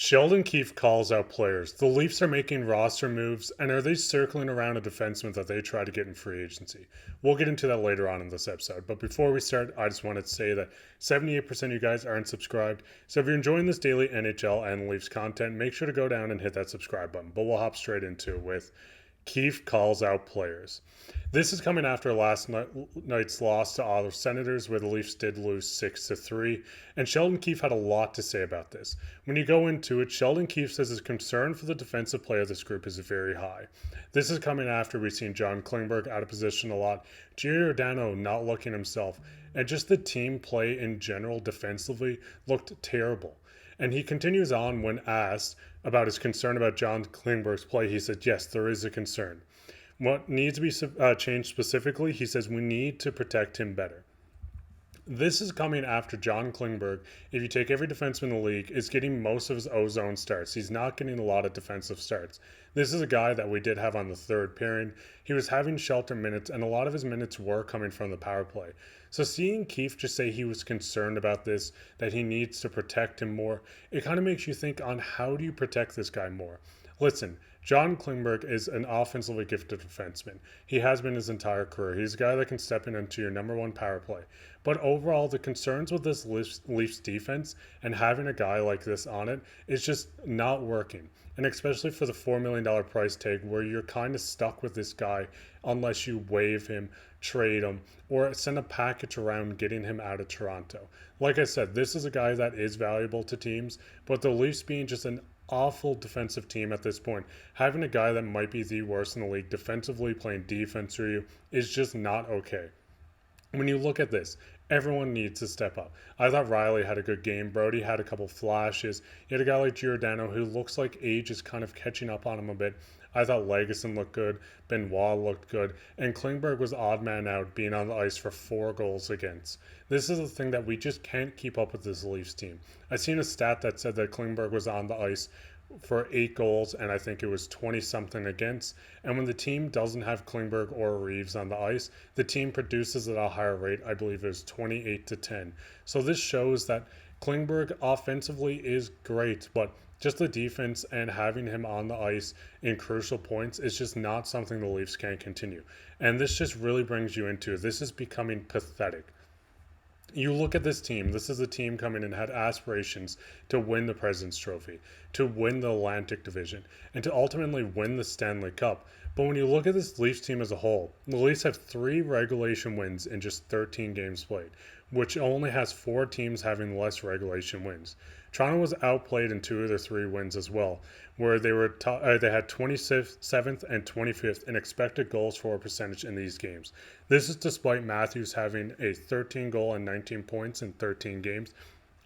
Sheldon Keefe calls out players. The Leafs are making roster moves, and are they circling around a defenseman that they try to get in free agency? We'll get into that later on in this episode. But before we start, I just wanted to say that 78% of you guys aren't subscribed. So if you're enjoying this daily NHL and Leafs content, make sure to go down and hit that subscribe button. But we'll hop straight into it with Keefe calls out players. This is coming after last night's loss to Ottawa Senators, where the Leafs did lose 6-3, and Sheldon Keefe had a lot to say about this. When you go into it, Sheldon Keefe says his concern for the defensive play of this group is very high. This is coming after we've seen John Klingberg out of position a lot, Giordano not looking himself, and just the team play in general defensively looked terrible. And he continues on when asked about his concern about John Klingberg's play. He said, yes, there is a concern. What needs to be changed specifically, he says, we need to protect him better. This is coming after John Klingberg, if you take every defenseman in the league, is getting most of his O-zone starts. He's not getting a lot of defensive starts. This is a guy that we did have on the third pairing. He was having shelter minutes, and a lot of his minutes were coming from the power play. So seeing Keefe just say he was concerned about this, that he needs to protect him more, it kind of makes you think on how do you protect this guy more. Listen, John Klingberg is an offensively gifted defenseman. He has been his entire career. He's a guy that can step in into your number one power play. But overall, the concerns with this Leafs defense and having a guy like this on it is just not working. And especially for the $4 million price tag, where you're kind of stuck with this guy unless you waive him, trade him, or send a package around getting him out of Toronto. Like I said, this is a guy that is valuable to teams, but the Leafs being just an awful defensive team at this point, having a guy that might be the worst in the league defensively playing defense for you is just not okay. When you look at this, everyone needs to step up. I thought Riley had a good game. Brody had a couple flashes. You had a guy like Giordano who looks like age is kind of catching up on him a bit. I thought Legason looked good. Benoit looked good. And Klingberg was odd man out, being on the ice for 4 goals against. This is a thing that we just can't keep up with this Leafs team. I seen a stat that said that Klingberg was on the ice for 8 goals, and I think it was 20-something against. And when the team doesn't have Klingberg or Reaves on the ice, the team produces at a higher rate. I believe it was 28-10. So this shows that Klingberg offensively is great, but just the defense and having him on the ice in crucial points is just not something the Leafs can continue. And this just really brings you into this is becoming pathetic. You look at this team. This is a team coming in had aspirations to win the President's Trophy, to win the Atlantic Division, and to ultimately win the Stanley Cup. But when you look at this Leafs team as a whole, the Leafs have 3 regulation wins in just 13 games played, which only has 4 teams having less regulation wins. Toronto was outplayed in 2 of their 3 wins as well, where they had 27th and 25th in expected goals for percentage in these games. This is despite Matthews having a 13 goal and 19 points in 13 games,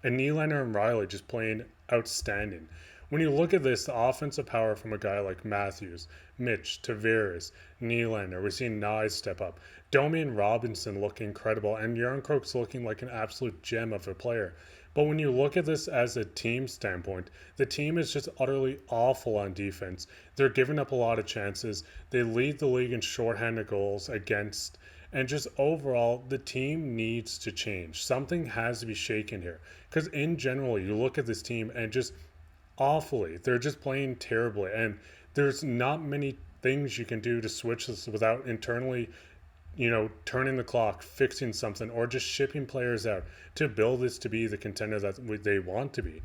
and Nylander and Riley just playing outstanding. When you look at this, the offensive power from a guy like Matthews, Mitch, Tavares, Nylander, we're seeing Nye step up. Domi and Robinson look incredible, and Järnkrok's looking like an absolute gem of a player. But when you look at this as a team standpoint, the team is just utterly awful on defense. They're giving up a lot of chances. They lead the league in shorthanded goals against. And just overall, the team needs to change. Something has to be shaken here. Because in general, you look at this team and just awfully, they're just playing terribly. And there's not many things you can do to switch this without internally turning the clock, fixing something, or just shipping players out to build this to be the contender that they want to be.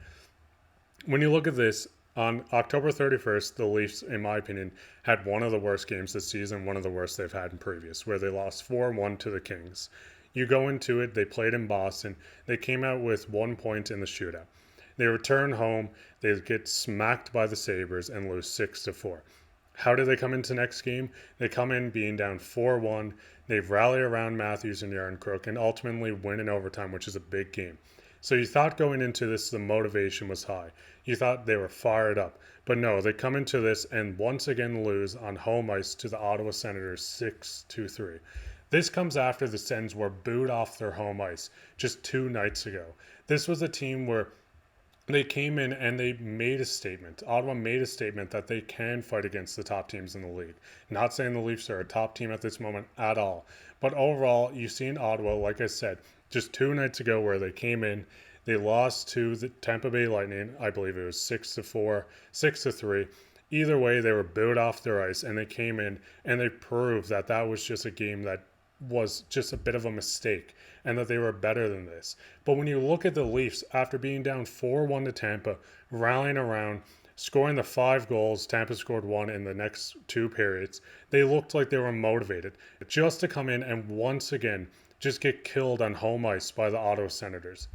When you look at this, on October 31st, the Leafs, in my opinion, had one of the worst games this season, one of the worst they've had in previous, where they lost 4-1 to the Kings. You go into it, they played in Boston. They came out with 1 point in the shootout. They return home, they get smacked by the Sabres and lose 6-4. How do they come into next game? They come in being down 4-1. They rally around Matthews and Järnkrok and ultimately win in overtime, which is a big game. So you thought going into this the motivation was high. You thought they were fired up. But no, they come into this and once again lose on home ice to the Ottawa Senators 6-3. This comes after the Sens were booed off their home ice just 2 nights ago. This was a team where they came in and they made a statement. Ottawa made a statement that they can fight against the top teams in the league. Not saying the Leafs are a top team at this moment at all. But overall, you see in Ottawa, like I said, just 2 nights ago where they came in, They lost to the Tampa Bay Lightning. I believe it was 6-4, 6-3. Either way, they were booed off their ice, and they came in and they proved that that was just a game that was just a bit of a mistake and that they were better than this. But when you look at the Leafs, after being down 4-1 to Tampa, rallying around, scoring the 5 goals, Tampa scored 1 in the next 2 periods, they looked like they were motivated just to come in and once again just get killed on home ice by the Ottawa Senators.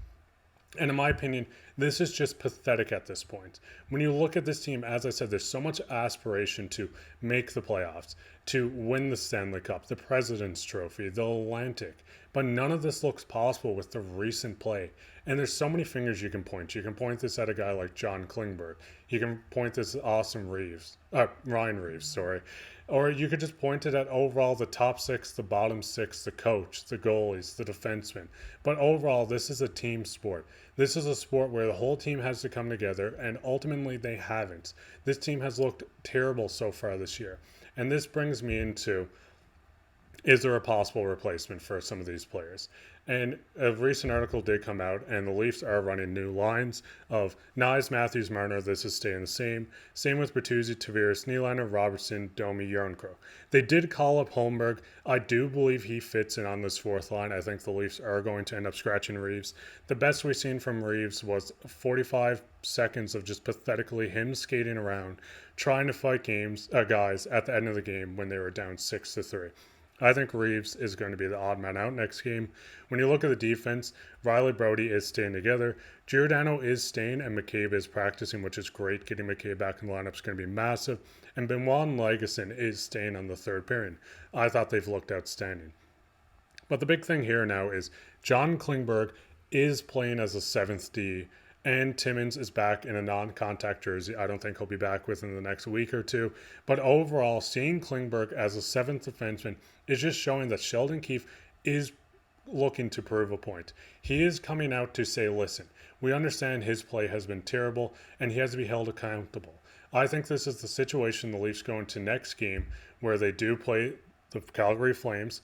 And in my opinion, this is just pathetic at this point. When you look at this team, as I said, there's so much aspiration to make the playoffs, to win the Stanley Cup, the President's Trophy, the Atlantic. But none of this looks possible with the recent play. And there's so many fingers you can point. You can point this at a guy like John Klingberg. You can point this at Ryan Reaves, sorry. Or you could just point it at overall the top 6, the bottom 6, the coach, the goalies, the defensemen. But overall, this is a team sport. This is a sport where the whole team has to come together, and ultimately they haven't. This team has looked terrible so far this year. And this brings me into, is there a possible replacement for some of these players? And a recent article did come out, and the Leafs are running new lines of Nyes, Matthews, Marner. This is staying the same. Same with Bertuzzi, Tavares, Nylander, Robertson, Domi, Jarnkrok. They did call up Holmberg. I do believe he fits in on this fourth line. I think the Leafs are going to end up scratching Reaves. The best we've seen from Reaves was 45 seconds of just pathetically him skating around, trying to fight guys at the end of the game when they were down 6-3. I think Reaves is going to be the odd man out next game. When you look at the defense, Riley Brody is staying together. Giordano is staying, and McCabe is practicing, which is great. Getting McCabe back in the lineup is going to be massive. And Benoit and Lagesson is staying on the third pairing. I thought they've looked outstanding. But the big thing here now is John Klingberg is playing as a 7th D, and Timmins is back in a non-contact jersey. I don't think he'll be back within the next week or two. But overall, seeing Klingberg as a 7th defenseman is just showing that Sheldon Keefe is looking to prove a point. He is coming out to say, listen, we understand his play has been terrible and he has to be held accountable. I think this is the situation the Leafs go into next game where they do play the Calgary Flames.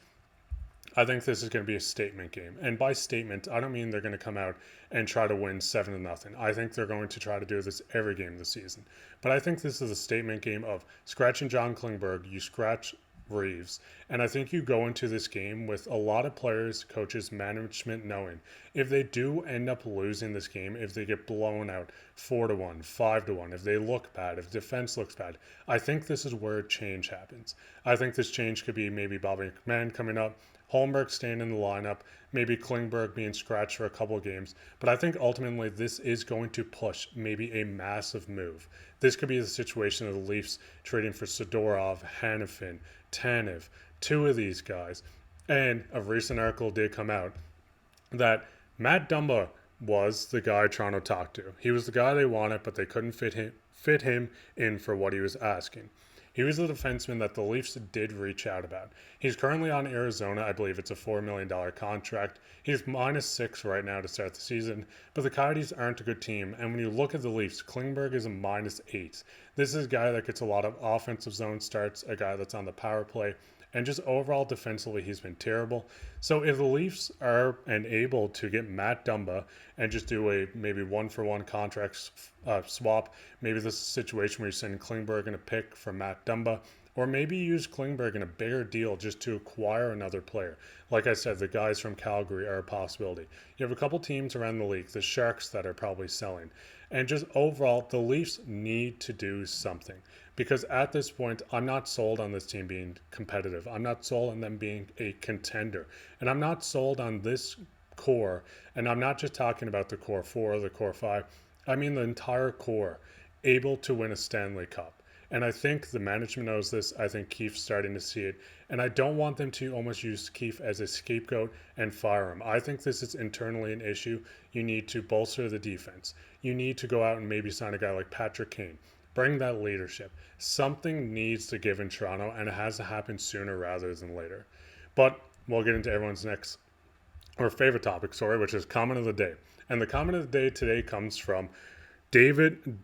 I think this is going to be a statement game. And by statement, I don't mean they're going to come out and try to win 7-0. I think they're going to try to do this every game this season. But I think this is a statement game of scratching John Klingberg, you scratch Reaves. And I think you go into this game with a lot of players, coaches, management knowing if they do end up losing this game, if they get blown out 4-1, 5-1, if they look bad, if defense looks bad, I think this is where change happens. I think this change could be maybe Bobby McMahon coming up, Holmberg staying in the lineup, maybe Klingberg being scratched for a couple of games. But I think ultimately this is going to push maybe a massive move. This could be the situation of the Leafs trading for Sidorov, Hanifin, Tanev, 2 of these guys. And a recent article did come out that Matt Dumba was the guy Toronto talked to. He was the guy they wanted, but they couldn't fit him in for what he was asking. He was the defenseman that the Leafs did reach out about. He's currently on Arizona. I believe it's a $4 million contract. He's -6 right now to start the season, but the Coyotes aren't a good team. And when you look at the Leafs, Klingberg is a -8. This is a guy that gets a lot of offensive zone starts, a guy that's on the power play, and just overall defensively, he's been terrible. So if the Leafs are able to get Matt Dumba and just do a maybe 1-for-1 contract swap, maybe this is a situation where you send Klingberg in a pick for Matt Dumba, or maybe use Klingberg in a bigger deal just to acquire another player. Like I said, the guys from Calgary are a possibility. You have a couple teams around the league, the Sharks, that are probably selling. And just overall, the Leafs need to do something. Because at this point, I'm not sold on this team being competitive. I'm not sold on them being a contender. And I'm not sold on this core. And I'm not just talking about the core 4 or the core 5. I mean the entire core able to win a Stanley Cup. And I think the management knows this. I think Keefe's starting to see it. And I don't want them to almost use Keefe as a scapegoat and fire him. I think this is internally an issue. You need to bolster the defense. You need to go out and maybe sign a guy like Patrick Kane. Bring that leadership. Something needs to give in Toronto, and it has to happen sooner rather than later. But we'll get into everyone's favorite topic, which is comment of the day. And the comment of the day today comes from David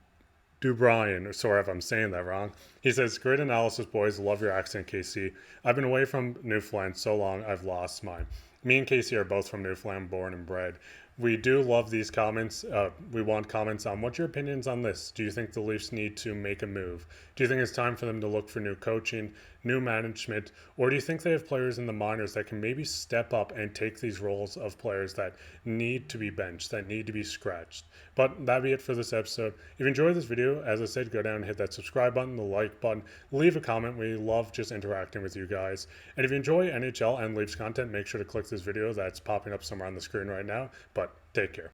Dubrian. Sorry if I'm saying that wrong. He says, great analysis, boys. Love your accent, KC. I've been away from Newfoundland so long, I've lost mine. Me and Casey are both from Newfoundland, born and bred. We do love these comments. We want comments on what's your opinions on this. Do you think the Leafs need to make a move? Do you think it's time for them to look for new coaching, new management, or do you think they have players in the minors that can maybe step up and take these roles of players that need to be benched, that need to be scratched? But that'd be it for this episode. If you enjoyed this video, as I said, go down and hit that subscribe button, the like button, leave a comment. We love just interacting with you guys. And if you enjoy NHL and Leafs content, make sure to click this video that's popping up somewhere on the screen right now. But take care.